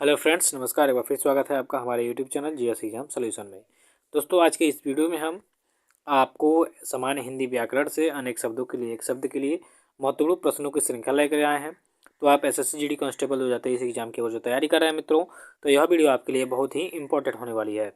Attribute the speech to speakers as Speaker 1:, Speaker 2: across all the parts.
Speaker 1: Hello friends, नमस्कार। एक बार फिर स्वागत है आपका हमारे YouTube channel GS exam solution में। दोस्तों, आज के इस वीडियो में हम आपको सामान्य हिंदी व्याकरण से अनेक शब्दों के लिए एक शब्द के लिए महत्वपूर्ण प्रश्नों की श्रृंखला लेकर आए हैं। तो आप एसएससी जीडी कांस्टेबल हो जाते हैं इस एग्जाम की ओर जो तैयारी कर रहे हैं मित्रों, तो यह वीडियो आपके लिए बहुत ही इंपॉर्टेंट होने वाली है।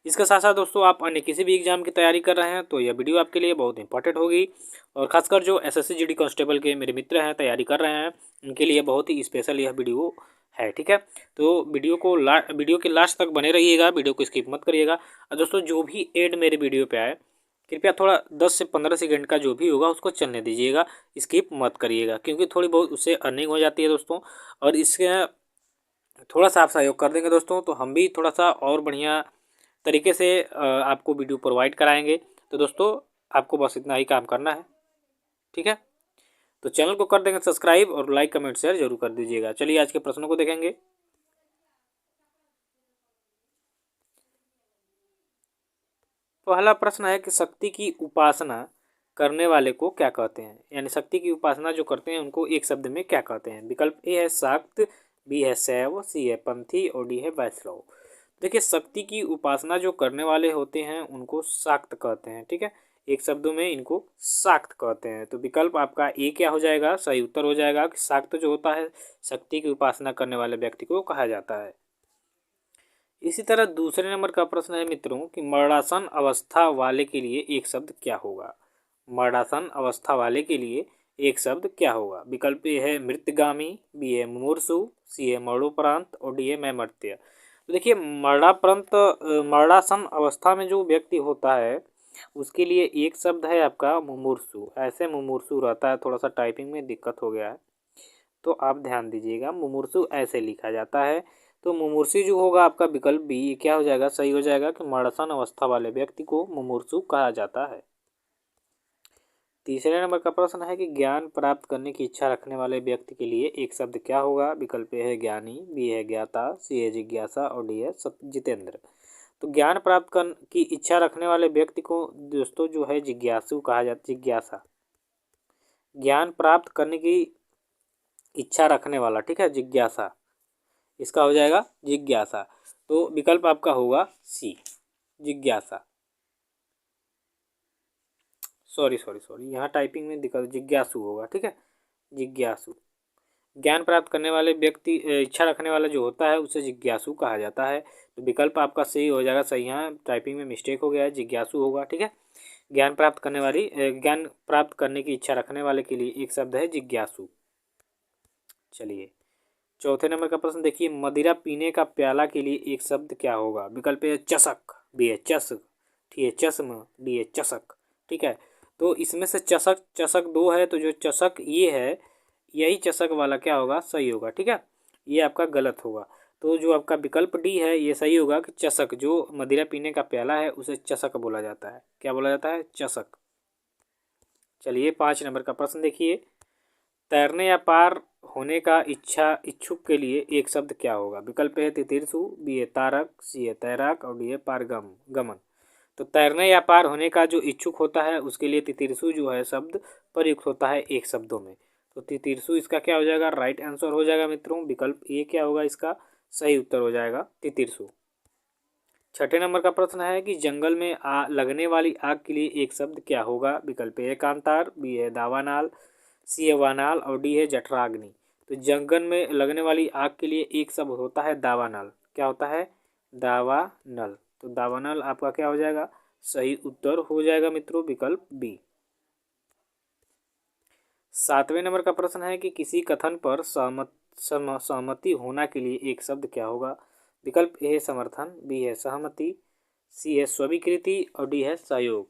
Speaker 1: इसके साथ साथ दोस्तों, आप अन्य किसी भी एग्जाम की तैयारी कर रहे हैं तो यह वीडियो आपके लिए बहुत इंपॉर्टेंट होगी। और खासकर जो एसएससी जीडी कांस्टेबल के मेरे मित्र हैं, तैयारी कर रहे हैं, उनके लिए बहुत ही स्पेशल यह वीडियो है। ठीक है, तो वीडियो के लास्ट तक बने रहिएगा, वीडियो को स्किप मत करिएगा। और दोस्तों, जो भी ऐड मेरे वीडियो पे आए, कृपया थोड़ा 10 से 15 सेकंड का जो भी होगा उसको चलने दीजिएगा, स्किप मत करिएगा, क्योंकि थोड़ी बहुत उससे अर्निंग हो जाती है दोस्तों। और इसके थोड़ा सा आप सहयोग कर देंगे दोस्तों, तो हम भी थोड़ा सा और बढ़िया तरीके से आपको वीडियो प्रोवाइड कराएंगे। तो दोस्तों, आपको बस इतना ही काम करना है। ठीक है, तो चैनल को कर देंगे सब्सक्राइब और लाइक कमेंट शेयर जरूर कर दीजिएगा। चलिए आज के प्रश्नों को देखेंगे। पहला प्रश्न है कि शक्ति की उपासना करने वाले को क्या कहते हैं, यानी शक्ति की उपासना जो करते हैं उनको एक शब्द में क्या कहते हैं। विकल्प ए है शाक्त, बी है शैव, सी है पंथी और डी है वैष्णव। देखिए, शक्ति की उपासना जो करने वाले होते हैं उनको शाक्त कहते हैं। ठीक है, एक शब्दों में इनको शाक्त कहते हैं। तो विकल्प आपका ए क्या हो जाएगा, सही उत्तर हो जाएगा कि शाक्त जो होता है शक्ति की उपासना करने वाले व्यक्ति को कहा जाता है। इसी तरह दूसरे नंबर का प्रश्न है मित्रों कि मरणासन अवस्था वाले के लिए एक शब्द क्या होगा। मरणासन अवस्था वाले के लिए एक शब्द क्या होगा। विकल्प ए है मृतगामी, बी है मुमूर्षु, सी है मरणोपरांत और डी है मैमर्त्य। तो देखिए, मरणासन अवस्था में जो व्यक्ति होता है उसके लिए एक शब्द है आपका मुमूर्षु। ऐसे मुमूर्षु रहता है, थोड़ा सा टाइपिंग में दिक्कत हो गया है तो आप ध्यान दीजिएगा, मुमूर्षु ऐसे लिखा जाता है। तो मुमूर्षु जो होगा आपका विकल्प बी, ये क्या हो जाएगा, सही हो जाएगा कि मरणासन अवस्था वाले व्यक्ति को मुमूर्षु कहा जाता है। तीसरे नंबर का प्रश्न है कि ज्ञान प्राप्त करने की इच्छा रखने वाले व्यक्ति के लिए एक शब्द क्या होगा। विकल्प ए है ज्ञानी, बी है ज्ञाता, सी है जिज्ञासा और डी है जितेंद्र। तो ज्ञान प्राप्त कर की इच्छा रखने वाले व्यक्ति को दोस्तों जो है जिज्ञासु कहा जाता है। जिज्ञासा, ज्ञान प्राप्त करने की इच्छा रखने वाला, ठीक है, जिज्ञासा, इसका हो जाएगा जिज्ञासा। तो विकल्प आपका होगा सी, जिज्ञासा। सॉरी, यहाँ टाइपिंग में दिक्कत, जिज्ञासु होगा। ठीक है, जिज्ञासु। ज्ञान प्राप्त करने वाले व्यक्ति, इच्छा रखने वाला जो होता है उसे जिज्ञासु कहा जाता है। तो विकल्प आपका सही हो जाएगा। सही, यहाँ टाइपिंग में मिस्टेक हो गया है, जिज्ञासु होगा। ठीक है, ज्ञान प्राप्त करने की इच्छा रखने वाले के लिए एक शब्द है जिज्ञासु। चलिए, चौथे नंबर का प्रश्न देखिए, मदिरा पीने का प्याला के लिए एक शब्द क्या होगा। विकल्प है चषक, बी है चषक, ठीक है चश्म, डी है चषक। ठीक है, तो इसमें से चषक चषक दो है, तो जो चषक ये है, यही चषक वाला क्या होगा, सही होगा। ठीक है, ये आपका गलत होगा। तो जो आपका विकल्प डी है ये सही होगा कि चषक, जो मदिरा पीने का प्याला है उसे चषक बोला जाता है। क्या बोला जाता है, चषक। चलिए, 5 नंबर का प्रश्न देखिए, तैरने या पार होने का इच्छुक के लिए एक शब्द क्या होगा। विकल्प है तितीर्षु, बी है तारक, सी है तैराक और डी है पारगम गमन। तो तैरने या पार होने का जो इच्छुक होता है उसके लिए तितीर्षु जो है शब्द प्रयुक्त होता है एक शब्दों में। तो तितीर्षु इसका क्या हो जाएगा, राइट आंसर हो जाएगा मित्रों। विकल्प ए क्या होगा, इसका सही उत्तर हो जाएगा तितीर्षु। छठे नंबर का प्रश्न है कि जंगल में लगने वाली आग के लिए एक शब्द क्या होगा। विकल्प ए कांतार, बी है दावानाल, सी है वानाल और डी है जठराग्नि। तो जंगल में लगने वाली आग के लिए एक शब्द होता है दावानल। क्या होता है, दावानल। तो दावानल आपका क्या हो जाएगा, सही उत्तर हो जाएगा मित्रों, विकल्प बी। 7वें नंबर का प्रश्न है कि किसी कथन पर सहमति होना के लिए एक शब्द क्या होगा। विकल्प ए है समर्थन, बी है सहमति, सी है स्वीकृति और डी है सहयोग।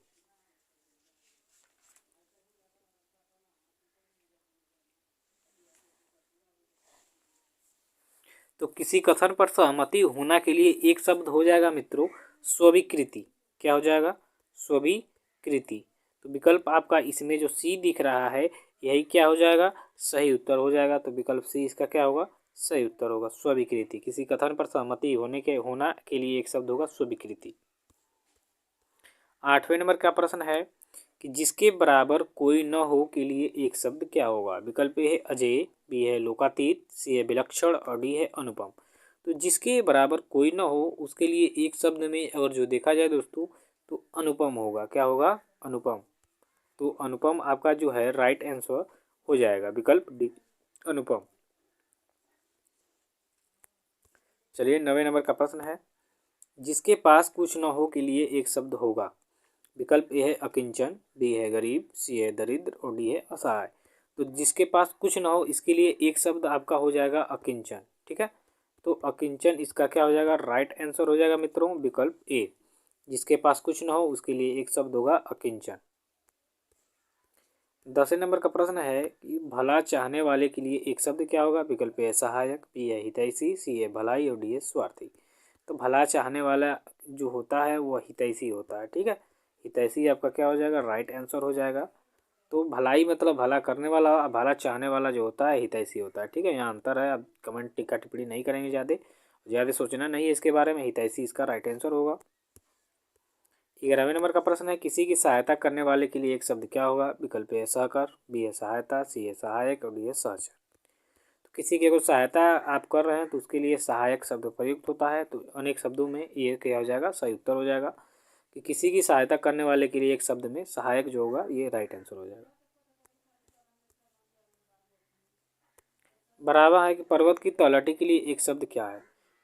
Speaker 1: तो किसी कथन पर सहमति होना के लिए एक शब्द हो जाएगा मित्रों स्वीकृति। क्या हो जाएगा, स्वीकृति। तो विकल्प आपका इसमें जो सी दिख रहा है यही क्या हो जाएगा, सही उत्तर हो जाएगा। तो विकल्प सी इसका क्या होगा, सही उत्तर होगा, स्वीकृति। किसी कथन पर सहमति होना के लिए एक शब्द होगा स्वीकृति। 8वें नंबर का प्रश्न है कि जिसके बराबर कोई न हो के लिए एक शब्द क्या होगा। विकल्प ए है अजय, बी है लोकातीत, सी है विलक्षण और डी है अनुपम। तो जिसके बराबर कोई ना हो उसके लिए एक शब्द में अगर जो देखा जाए दोस्तों तो अनुपम होगा। क्या होगा? अनुपम। तो अनुपम आपका जो है राइट आंसर हो जाएगा, विकल्प डी अनुपम। चलिए 90 नंबर का प्रश्न है, जिसके पास कुछ न हो के लिए एक शब्द होगा। विकल्प ए है अकिंचन, बी है गरीब, सी है दरिद्र और डी है असहाय। तो जिसके पास कुछ न हो इसके लिए एक शब्द आपका हो जाएगा अकिंचन। ठीक है, तो अकिंचन इसका क्या हो जाएगा? राइट आंसर हो जाएगा मित्रों, विकल्प ए। जिसके पास कुछ न हो उसके लिए एक शब्द होगा अकिंचन। 10 नंबर का प्रश्न है कि भला चाहने वाले के लिए एक शब्द क्या होगा? विकल्प ए सहायक, बी है हितैषी, सी है भलाई और डी है स्वार्थी। तो भला चाहने वाला जो होता है वो हितैषी होता है। ठीक है, हितैषी आपका क्या हो जाएगा? राइट आंसर हो जाएगा। तो भलाई मतलब भला करने वाला, भला चाहने वाला जो होता है हितैषी होता है। ठीक है, यहाँ अंतर है। अब कमेंट टिक्का टिप्पणी नहीं करेंगे, ज़्यादा सोचना नहीं है इसके बारे में। हितैषी इसका राइट आंसर होगा। 11वें नंबर का प्रश्न है, किसी की सहायता करने वाले के लिए एक शब्द क्या होगा? विकल्प ए सहकर, बी है सहायता, सी है सहायक और डी है सहचर। तो किसी की अगर सहायता आप कर रहे हैं तो उसके लिए सहायक शब्द प्रयुक्त होता है। तो अनेक शब्दों में ये क्या हो जाएगा? सही उत्तर हो जाएगा कि किसी की सहायता करने वाले के लिए एक शब्द में सहायक जो होगा ये राइट आंसर हो जाएगा। बराबर है कि पर्वत की तलहटी के लिए एक शब्द क्या है?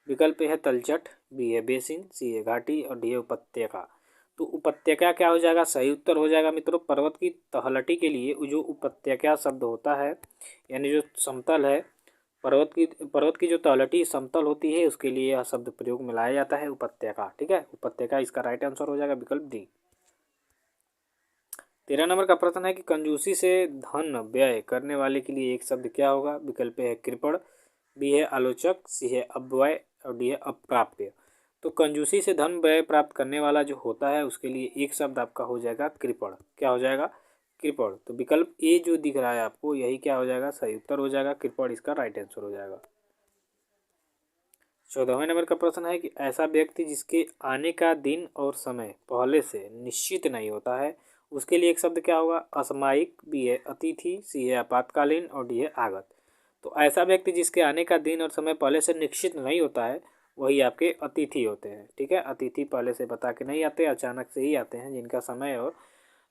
Speaker 1: विकल्प ए है तलछट, बी है बेसिन, सी है घाटी और डी है उपत्यका। तो उपत्यका क्या हो जाएगा? सही उत्तर हो जाएगा मित्रों। पर्वत की तलहटी के लिए जो उपत्यका शब्द होता है, यानी जो समतल है, पर्वत की जो तलहटी समतल होती है उसके लिए यह शब्द प्रयोग में लाया जाता है उपत्यका। ठीक है, उपत्यका इसका राइट आंसर हो जाएगा, विकल्प डी। 13 नंबर का प्रश्न है कि कंजूसी से धन व्यय करने वाले के लिए एक शब्द क्या होगा? विकल्प है कृपण, बी है आलोचक, सी है अपव्यय और डी है अप्राप्य। तो कंजूसी से धन व्यय प्राप्त करने वाला जो होता है उसके लिए एक शब्द आपका हो जाएगा कृपण। क्या हो जाएगा? कृपण। तो विकल्प ए जो दिख रहा है आपको यही क्या हो जाएगा? सही उत्तर हो जाएगा, कृपण इसका राइट आंसर हो जाएगा। 14वें नंबर का प्रश्न है कि ऐसा व्यक्ति जिसके आने का दिन और समय पहले से निश्चित नहीं होता है उसके लिए एक शब्द क्या होगा? असामयिक, बी है अतिथि, सी है आपातकालीन और डी है आगत। तो ऐसा व्यक्ति जिसके आने का दिन और समय पहले से निश्चित नहीं होता है वही आपके अतिथि होते हैं। ठीक है, अतिथि पहले से बता के नहीं आते, अचानक से ही आते हैं, जिनका समय और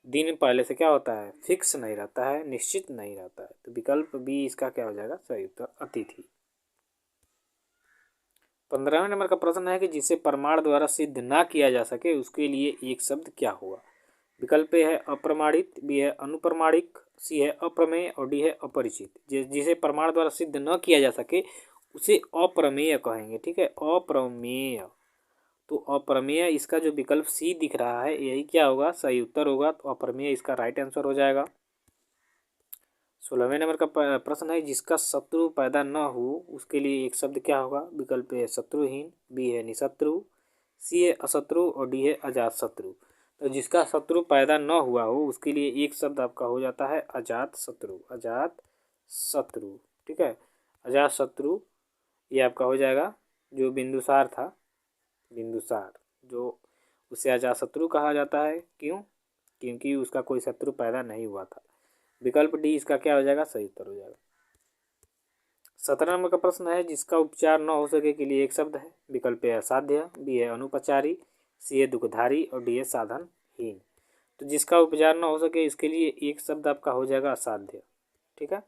Speaker 1: दिन पहले से क्या होता है? फिक्स नहीं रहता है, निश्चित नहीं रहता है। तो विकल्प बी इसका क्या हो जाएगा? सही उत्तर अतिथि। 15वें नंबर का प्रश्न है कि जिसे प्रमाण द्वारा सिद्ध ना किया जा सके उसके लिए एक शब्द क्या होगा? विकल्प ए है अप्रमाणित, बी है अनुप्रमाणिक, सी है अप्रमेय और डी है अपरिचित। जिसे प्रमाण द्वारा सिद्ध न किया जा सके उसे अप्रमेय कहेंगे। ठीक है, अप्रमेय। तो अप्रमेय इसका जो विकल्प सी दिख रहा है यही क्या होगा? सही उत्तर होगा। तो अप्रमेय इसका राइट आंसर हो जाएगा। 16वें नंबर का प्रश्न है, जिसका शत्रु पैदा न हो उसके लिए एक शब्द क्या होगा? विकल्प ए शत्रुहीन, बी है निशत्रु, सी है अशत्रु और डी है अजात शत्रु। तो जिसका शत्रु पैदा न हुआ हो उसके लिए एक शब्द आपका हो जाता है अजात शत्रु। अजात शत्रु। ठीक है, अजात शत्रु ये आपका हो जाएगा। जो बिंदुसार था, बिंदुसार जो उसे अजात शत्रु कहा जाता है। क्यों? क्योंकि उसका कोई शत्रु पैदा नहीं हुआ था। विकल्प डी इसका क्या हो जाएगा? सही उत्तर हो जाएगा। 17 नंबर का प्रश्न है, जिसका उपचार न हो सके के लिए एक शब्द है। विकल्प ए असाध्य, बी है अनुपचारी, सी है दुखधारी और डी है साधनहीन। तो जिसका उपचार न हो सके इसके लिए एक शब्द आपका हो जाएगा असाध्य। ठीक है,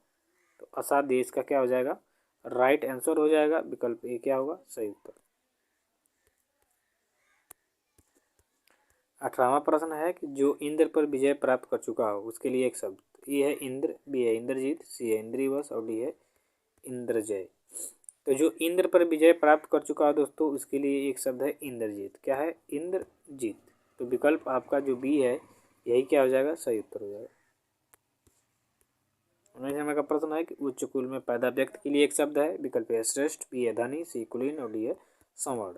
Speaker 1: तो असाध्य इसका क्या हो जाएगा? राइट आंसर हो जाएगा, विकल्प ए क्या होगा? सही उत्तर। 18वां प्रश्न है कि जो इंद्र पर विजय प्राप्त कर चुका हो उसके लिए एक शब्द। ए है इंद्र, बी है इंद्रजीत, सी है इंद्रिवश और डी है इंद्रजय। तो जो इंद्र पर विजय प्राप्त कर चुका है दोस्तों उसके लिए एक शब्द है इंद्रजीत। क्या है? इंद्रजीत। तो विकल्प आपका जो बी है यही क्या हो जाएगा? सही उत्तर हो जाएगा। 19 नंबर का प्रश्न है कि उच्च कुल में पैदा व्यक्ति के लिए एक शब्द है। विकल्प है श्रेष्ठ, बी है धनी, सी कुलीन और डी है संवर्ण।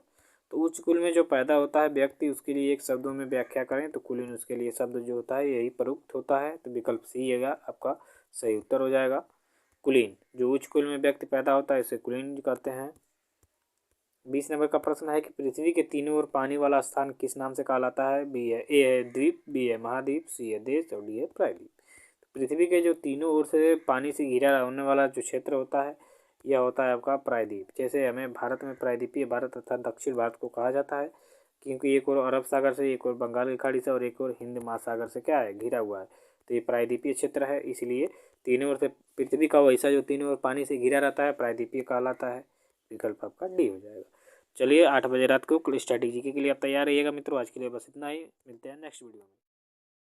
Speaker 1: तो उच्च कुल में जो पैदा होता है व्यक्ति उसके लिए एक शब्दों में व्याख्या करें तो कुलीन उसके लिए शब्द जो होता है यही प्रयुक्त होता है। तो विकल्प सी है आपका सही उत्तर हो जाएगा। कुलीन, जो उच्च कुल में व्यक्ति पैदा होता है इसे कुलीन कहते हैं। 20 नंबर का प्रश्न है कि पृथ्वी के तीनों ओर पानी वाला स्थान किस नाम से कहलाता है? बी है ए है द्वीप, बी है महाद्वीप, सी है देश और डी है प्रायद्वीप। तो पृथ्वी के जो तीनों ओर से पानी से घिरा होने वाला जो क्षेत्र होता है यह होता है आपका प्रायद्वीप। जैसे हमें भारत में प्रायद्वीपीय भारत अर्थात दक्षिण भारत को कहा जाता है, क्योंकि एक और अरब सागर से, एक और बंगाल की खाड़ी से और एक और हिंद महासागर से क्या है, घिरा हुआ है। तो ये प्रायद्वीपीय क्षेत्र है, इसलिए तीनों ओर से पृथ्वी का वैसा जो तीनों ओर पानी से घिरा रहता है प्रायद्वीपीय कहलाता है। विकल्प आपका डी हो जाएगा। चलिए 8 बजे रात को स्टैटिक जीके के लिए आप तैयार रहिएगा मित्रों। आज के लिए बस इतना ही, मिलते हैं नेक्स्ट वीडियो में।